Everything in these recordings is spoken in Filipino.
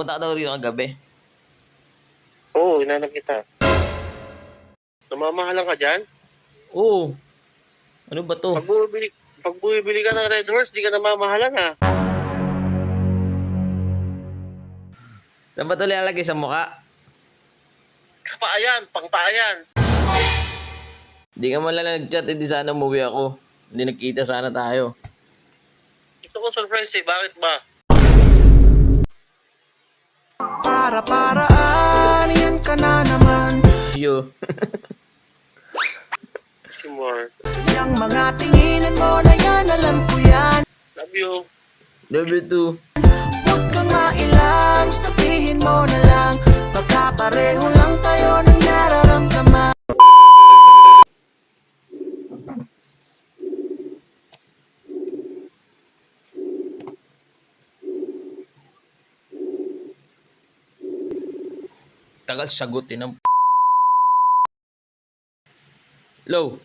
Pumunta ka daw rito kagabi. Oo, hinanap kita. Namamahalan ka dyan? Oo. Ano ba to? Pag bumibili ka ng Red Horse, di ka namamahalan ha. Saan ba ito lalagay sa mukha? Paayan, pang paayan. Hindi ka man lang nag-chat, hindi sana umuwi ako. Hindi nagkita sana tayo. Gusto ko surprise eh, bakit ba? Para-paraan, yan ka na naman. You. Si Mar. Yang mga tinginan mo na yan, alam ko yan. Love you. Love you too. Huwag kang mailang, sabihin mo na lang. Pagkapareho lang tayo ng nararamdaman. Tagal sagutin ng Hello.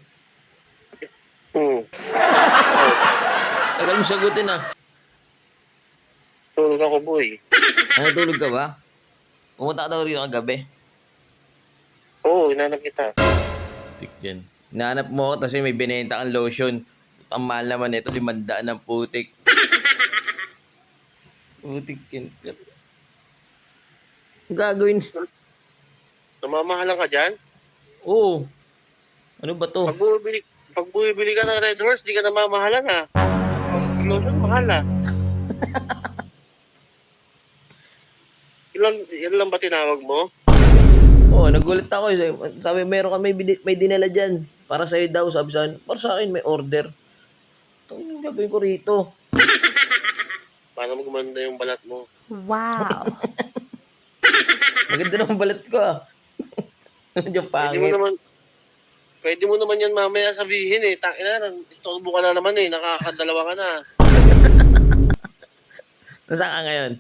Tagal mo sagutin ah. Tulog ako, boy. Ano, tulog ka ba? Pumunta ka daw rito kagabi. Oo, hinanap kita. Tik yan. Hinahanap mo ako kasi may binenta kang lotion. Ang mahal naman ito, 500 ng putik. Putik yan. Ang gagawin? Namamahalan ka dyan? Oo. Ano ba to? Pag bumibili ka ng Red Horse, di ka namamahalan ha. Ang lotion, mahal ha. Ilan lang ba tinawag mo? Oo, nagulat ako. Sabi, meron ka may dinala dyan. Para sa'yo daw. Sabi sa akin, para sa akin may order. Ang gagawin ko rito. Para magumanda yung balat mo. Wow. Maganda naman balat ko ah. Diyan pangit. Pwede mo naman yan mamaya sabihin eh. Takina, istorbo ka na naman eh. Nakakadalawa ka na. Nasaan ka ngayon?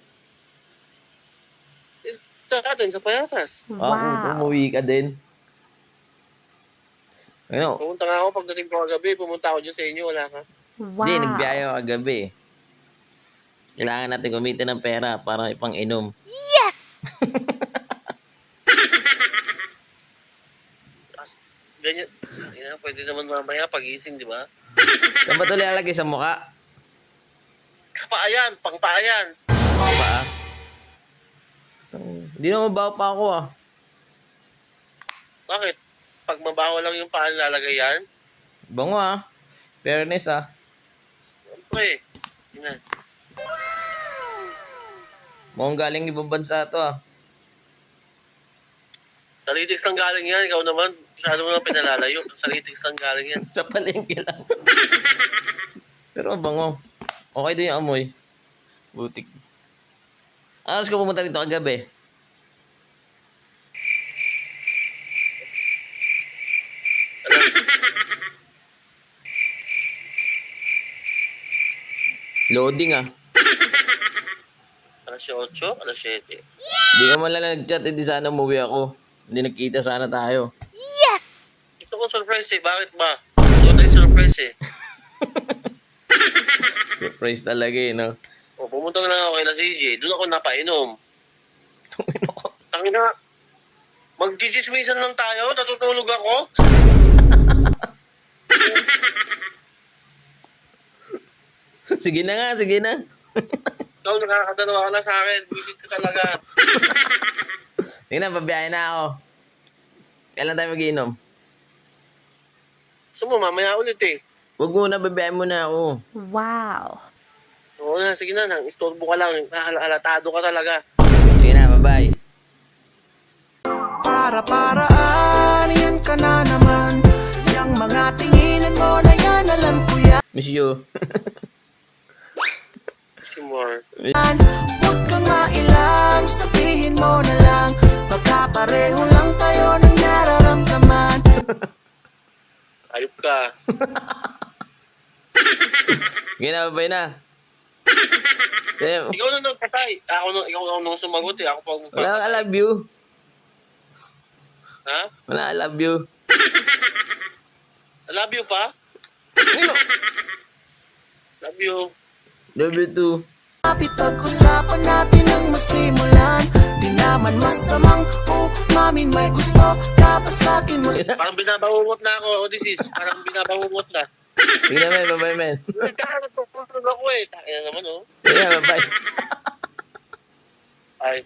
Sa atin, sa Payatas. Wow. Umuwi ka din. Ano? Pumunta nga ako pagdating ko kagabi. Pumunta ako dyan sa inyo. Wala ka. Wow. Hindi, nagbiyahe ako kagabi. Kailangan natin gamitin ng pera para ipang-inom. Yes! Ganyan. Pwede naman mamaya pagising, di ba? Saan ba ito lalagay sa mukha? Paayan, pang paayan. Pa? Hindi na mabaho pa ako ah. Bakit? Pag mabaho lang yung paan, lalagay yan? Bango ah. Fairness ah. Siyempre. Yun na. Mukhang galing ibang bansa to ah. Salitics lang galing yan. Ikaw naman, masyado mo lang pinalalayo. Salitics lang galing yan. Sa palengke lang. Pero bango. Okay din yung amoy. Butik. Alas ko pumunta rito kagabi. Loading ah. Alas 8, alas 7. Hindi ka man lang nag-chat, hindi sana umuwi ako. Hindi nagkita sana tayo. Yes! Gusto ko surprise eh. Bakit ba? Gusto ko tayo surprise eh. Surprise talaga eh, no? O, pumunta na lang ako kay CJ. Doon ako napainom. Tangina. Mag-jijismisan lang tayo. Natutulog ako. Sige na nga, sige na. Ikaw, nakakadalawa ka na sa akin. Bisit ka talaga. Sige na, babiyahe na ako. Kailan tayo mag-inom? Gusto mo, mamaya ulit eh. Huwag muna, babiyahe muna ako. Wow. Oo na, sige na. Nang istorbo ka lang. Halatado ka talaga. Sige na, bye-bye. Para-paraan, yan ka na naman. Yang mga tinginan mo na yan, alam ko yan. Miss you. Si Mar. Huwag kang mailang, sabihin mo na lang. Pagkapareho lang tayo ng nararamdaman. Ayop ka. Sige na, bye-bye na. Ikaw na nagpatay. Ikaw nang sumagot eh. Ako pag Wala, I love you. Ha? Wala, I love you. I love you pa? Love you. Love you too. Kapit pag-usapan natin ang masimulan. may gusto ka pa sa'kin mo. Parang binabangungot na ako, Odysseus. Parang binabangungot na. Tingnan men, bye-bye men. Nagkakaroon ako eh. Tangina naman oh. Yeah, bye-bye. Ay.